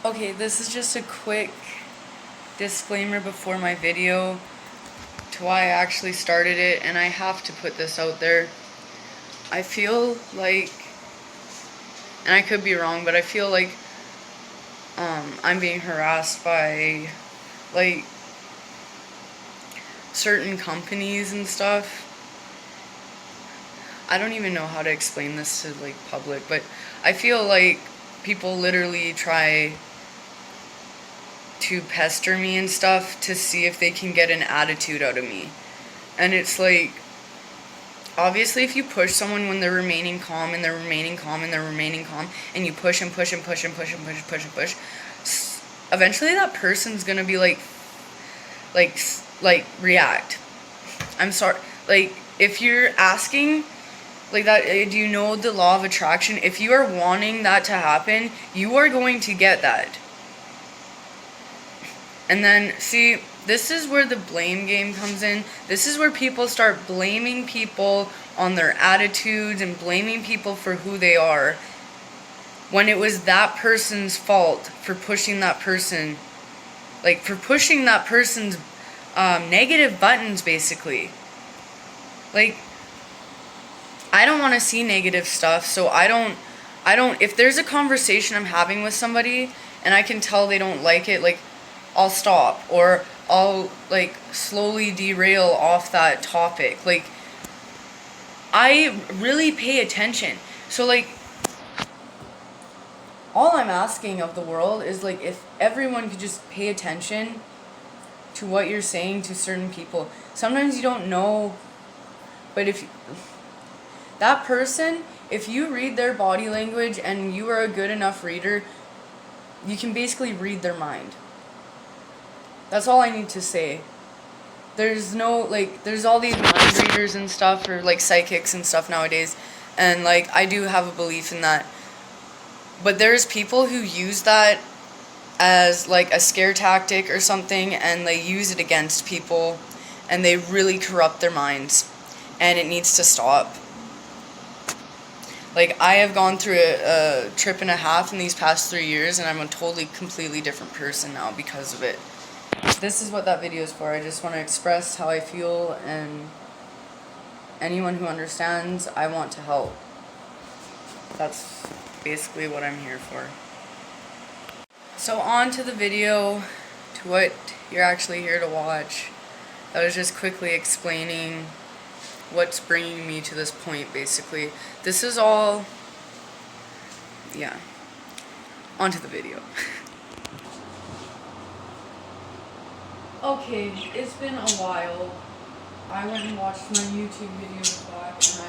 Okay, this is just a quick disclaimer before my video to why I actually started it, and I have to put this out there. I feel like, and I could be wrong, but I feel like I'm being harassed by like certain companies and stuff. I don't even know how to explain this to like public, but I feel like people literally try to pester me and stuff to see if they can get an attitude out of me. And it's like, obviously if you push someone when they're remaining calm and they're remaining calm and they're remaining calm, and you push and push and push and push and push and push and push, eventually that person's gonna be like react. I'm sorry, like, if you're asking like that, do you know the law of attraction? If you are wanting that to happen, you are going to get that. And then, see, this is where the blame game comes in. This is where people start blaming people on their attitudes and blaming people for who they are, when it was that person's fault for pushing that person, like, for pushing that person's negative buttons, basically. Like, I don't want to see negative stuff, so I don't, if there's a conversation I'm having with somebody and I can tell they don't like it, like, I'll stop, or I'll like slowly derail off that topic. Like, I really pay attention. So like, all I'm asking of the world is like, if everyone could just pay attention to what you're saying to certain people. Sometimes you don't know, but if that person, if you read their body language and you are a good enough reader, you can basically read their mind. That's all I need to say. There's no, like, there's all these mind readers and stuff, or like psychics and stuff nowadays, and like, I do have a belief in that. But there's people who use that as like a scare tactic or something, and they use it against people, and they really corrupt their minds, and it needs to stop. Like, I have gone through a trip and a half in these past 3 years, and I'm a totally, completely different person now because of it. This is what that video is for. I just want to express how I feel, and anyone who understands, I want to help. That's basically what I'm here for. So on to the video, to what you're actually here to watch. I was just quickly explaining what's bringing me to this point, basically. This is all, yeah. On to the video. Okay, it's been a while. I went and watched my YouTube videos back, and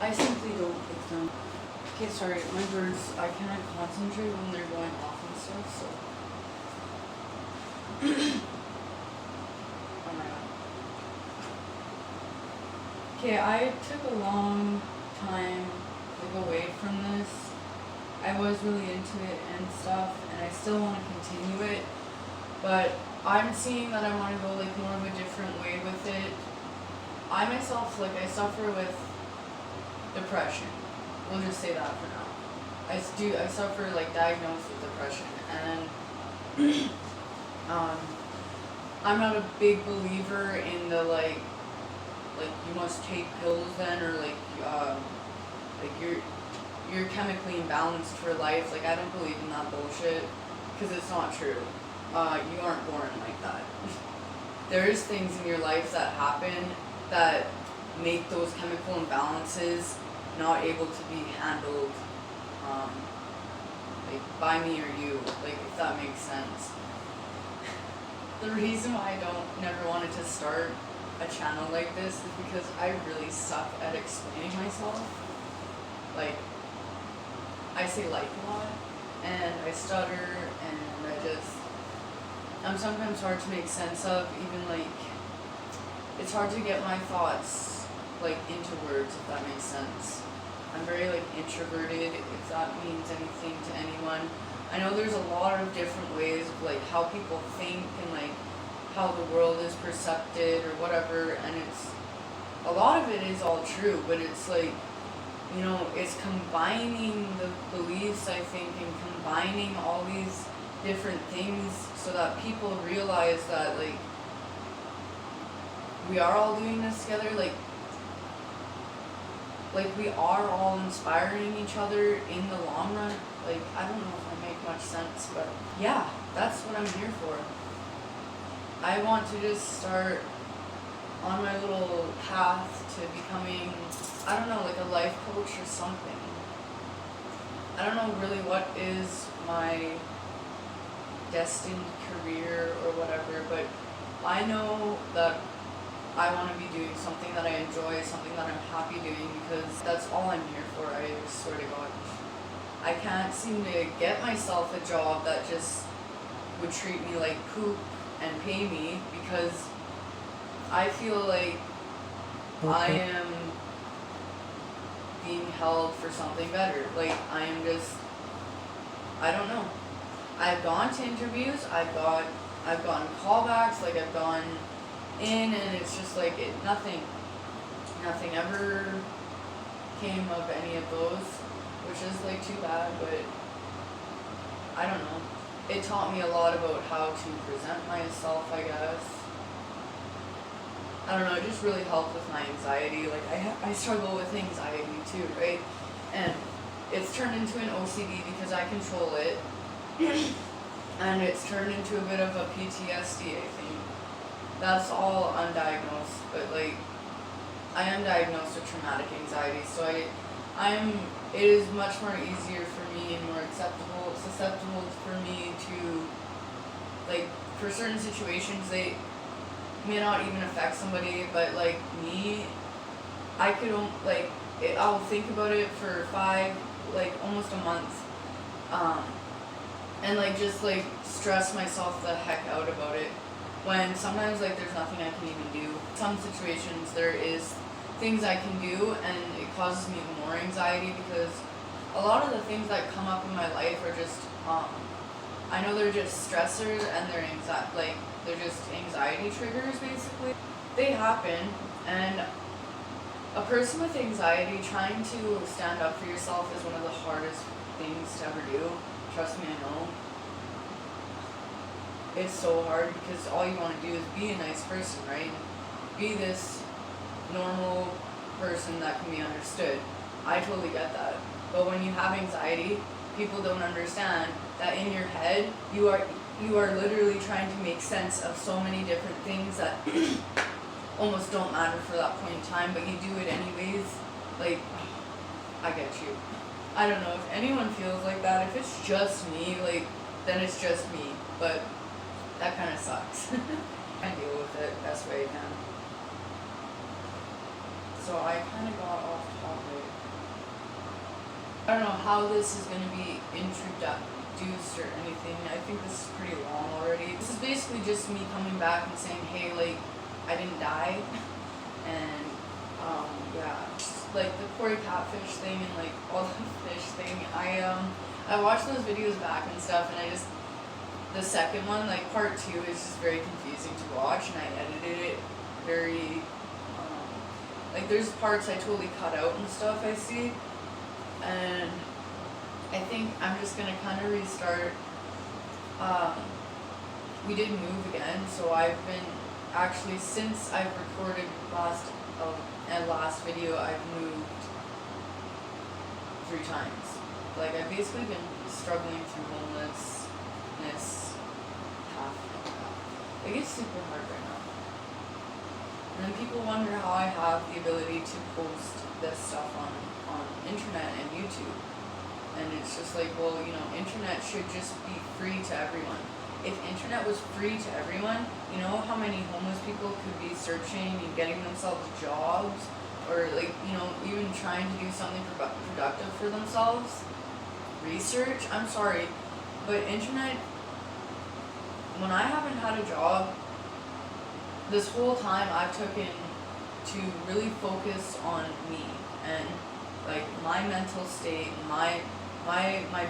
I simply don't pick them. Okay, sorry, my birds, I cannot concentrate when they're going off and stuff, so. Oh my god. Okay, I took a long time to go away from this. I was really into it and stuff, and I still want to continue it, but I'm seeing that I want to go like more of a different way with it. I myself, like, I suffer with depression. We'll just say that for now. I suffer, like, diagnosed with depression, and I'm not a big believer in the like you must take pills then, or like you're chemically imbalanced for life. Like, I don't believe in that bullshit, because it's not true. You aren't born like that. There is things in your life that happen that make those chemical imbalances not able to be handled, like, by me or you, like, if that makes sense. The reason why I never wanted to start a channel like this is because I really suck at explaining myself. Like, I say like a lot, and I stutter, and I'm sometimes hard to make sense of, even like, it's hard to get my thoughts, like, into words, if that makes sense. I'm very, like, introverted, if that means anything to anyone. I know there's a lot of different ways of, like, how people think, and, like, how the world is percepted, or whatever, and a lot of it is all true, but it's, like, you know, it's combining the beliefs, I think, and combining aligning all these different things so that people realize that, like, we are all doing this together, like we are all inspiring each other in the long run. Like, I don't know if I make much sense, but yeah, that's what I'm here for. I want to just start on my little path to becoming, I don't know, like a life coach or something. I don't know really what is my destined career or whatever, but I know that I want to be doing something that I enjoy, something that I'm happy doing, because that's all I'm here for, I swear to God. I can't seem to get myself a job that just would treat me like poop and pay me, because I feel like I am being held for something better. Like, I am just, I don't know. I've gone to interviews, I've gotten callbacks, like I've gone in, and it's just like nothing ever came of any of those, which is like too bad, but I don't know. It taught me a lot about how to present myself, I guess. I don't know, it just really helped with my anxiety. Like, I struggle with anxiety too, right? And it's turned into an OCD because I control it. And it's turned into a bit of a PTSD, I think. That's all undiagnosed, but like, I am diagnosed with traumatic anxiety, so it is much more easier for me and more susceptible for me to, like, for certain situations, they may not even affect somebody, but like me, I could, like, I'll think about it for almost a month, and like just like stress myself the heck out about it, when sometimes like there's nothing I can even do. Some situations there is things I can do, and it causes me more anxiety, because a lot of the things that come up in my life are just, I know they're just stressors, and they're just anxiety triggers, basically. They happen, and a person with anxiety, trying to stand up for yourself is one of the hardest things to ever do. Trust me, I know. It's so hard, because all you want to do is be a nice person, right? Be this normal person that can be understood. I totally get that. But when you have anxiety, people don't understand that in your head, you are literally trying to make sense of so many different things that almost don't matter for that point in time, but you do it anyways. Like, I get you. I don't know if anyone feels like that. If it's just me, like, then it's just me. But that kind of sucks. I deal with it best way I can. So I kind of got off topic. I don't know how this is going to be introduced or anything. I think this is pretty long already. This is basically just me coming back and saying, hey, like, I didn't die. And, yeah. Like, the Cory Catfish thing and, like, all the fish thing. I watched those videos back and stuff, and the second one, like, part 2 is just very confusing to watch, and I edited it very, like, there's parts I totally cut out and stuff I see, and I think I'm just gonna kind of restart. We did move again, so I've been, actually, since I've recorded last video, I've moved 3 times. Like, I've basically been struggling through homelessness half and half. Like, it's super hard right now. And then people wonder how I have the ability to post this stuff on internet and YouTube. And it's just like, well, you know, internet should just be free to everyone. If internet was free to everyone, you know how many homeless people could be searching and getting themselves jobs, or, like, you know, even trying to do something productive for themselves? Research? I'm sorry, but internet, when I haven't had a job, this whole time I've taken to really focus on me and, like, my mental state, my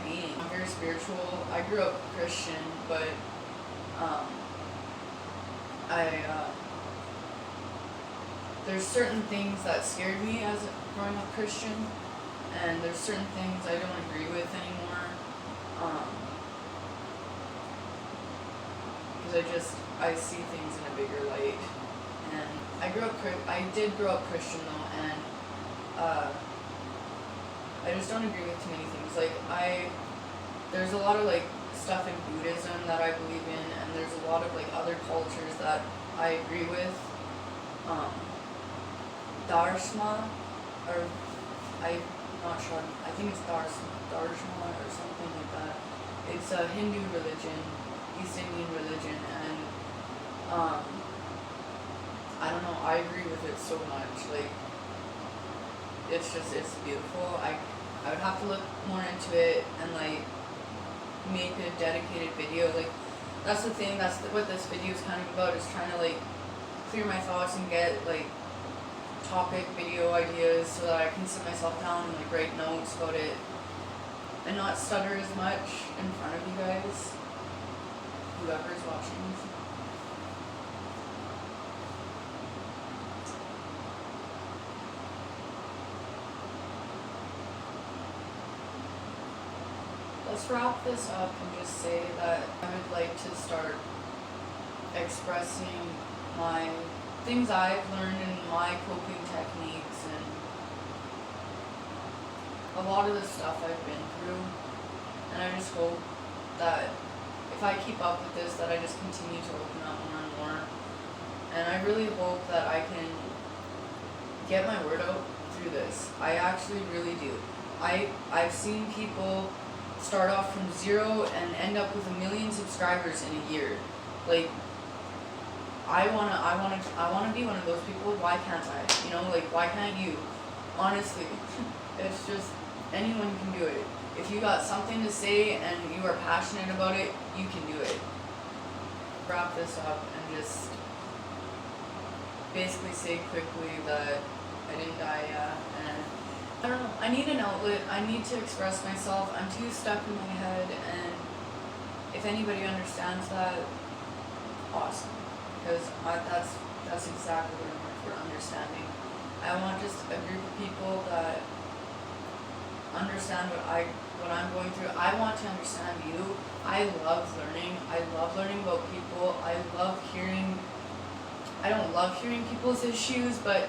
being. I'm very spiritual. I grew up Christian, but there's certain things that scared me as growing up Christian, and there's certain things I don't agree with anymore. I see things in a bigger light. And I did grow up Christian though, and I just don't agree with too many things. Like there's a lot of like stuff in Buddhism that I believe in, and there's a lot of like other cultures that I agree with. Darsma, or I'm not sure. I think it's Darsma or something like that. It's a Hindu religion, East Indian religion, and I don't know. I agree with it so much. Like it's beautiful. I would have to look more into it and like make a dedicated video. Like that's the thing. That's what this video is kind of about. Is trying to like clear my thoughts and get like topic video ideas so that I can sit myself down and like write notes about it and not stutter as much in front of you guys, whoever's watching. Let's wrap this up and just say that I would like to start expressing my things I've learned in my coping techniques and a lot of the stuff I've been through. And I just hope that if I keep up with this, that I just continue to open up more and more. And I really hope that I can get my word out through this. I actually really do. I've seen people start off from 0 and end up with 1 million subscribers in a year. Like, I wanna be one of those people. Why can't I? You know, like, why can't you? Honestly, it's just anyone can do it. If you got something to say and you are passionate about it, you can do it. Wrap this up and just basically say quickly that I didn't die yet, and I don't know. I need an outlet. I need to express myself. I'm too stuck in my head, and if anybody understands that, awesome. Because that's exactly what I'm here for, understanding. I want just a group of people that understand what I'm going through. I want to understand you. I love learning. I love learning about people. I don't love hearing people's issues, but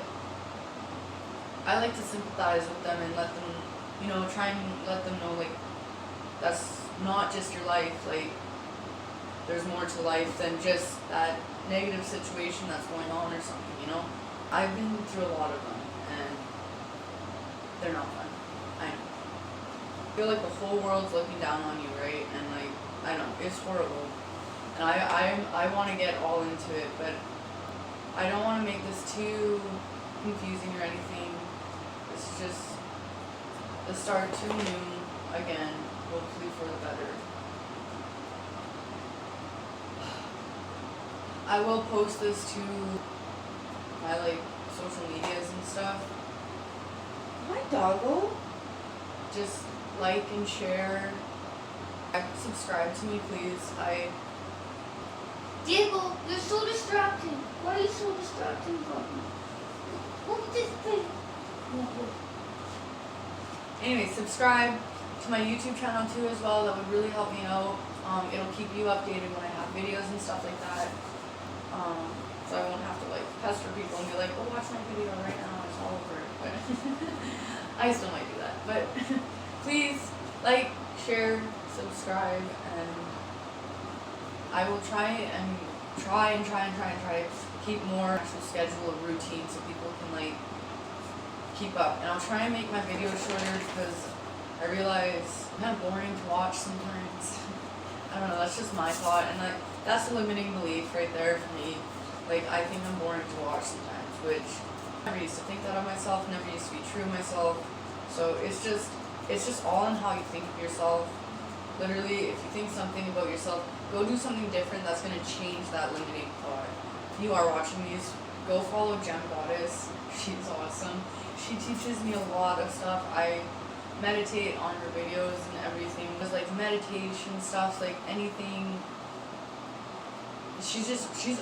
I like to sympathize with them and let them, you know, try and let them know, like, that's not just your life. Like, there's more to life than just that negative situation that's going on or something, you know? I've been through a lot of them, and they're not fun. I know. I feel like the whole world's looking down on you, right? And, like, I know, it's horrible. And I want to get all into it, but I don't want to make this too confusing or anything. It's just the start too new again, hopefully for the better. I will post this to my like social medias and stuff. Hi, doggo. Just like and share. Subscribe to me, please. Diego, you're so distracting. Why are you so distracting from me? Look at this thing. Anyway, subscribe to my YouTube channel too as well. That would really help me out. It'll keep you updated when I have videos and stuff like that. So I won't have to like pester people and be like, oh, watch my video right now, it's all over. But I still might do that. But please like, share, subscribe, and I will try to keep more actual schedule of routine so people can like keep up. And I'll try and make my videos shorter because I realize I'm kind of boring to watch sometimes. I don't know, that's just my thought, and like that's a limiting belief right there for me. Like, I think I'm boring to watch sometimes, which I never used to think that of myself, never used to be true of myself. So it's just all in how you think of yourself. Literally, if you think something about yourself, go do something different that's going to change that limiting thought. If you are watching these, go follow Gem Goddess. She's awesome. She teaches me a lot of stuff. I meditate on her videos and everything. There's like meditation stuff, like anything. She's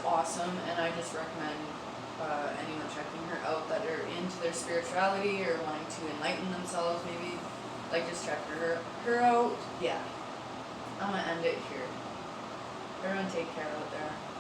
awesome, and I just recommend anyone checking her out that are into their spirituality or wanting to enlighten themselves, maybe. Like, just check her out. Yeah. I'm gonna end it here. Everyone take care out there.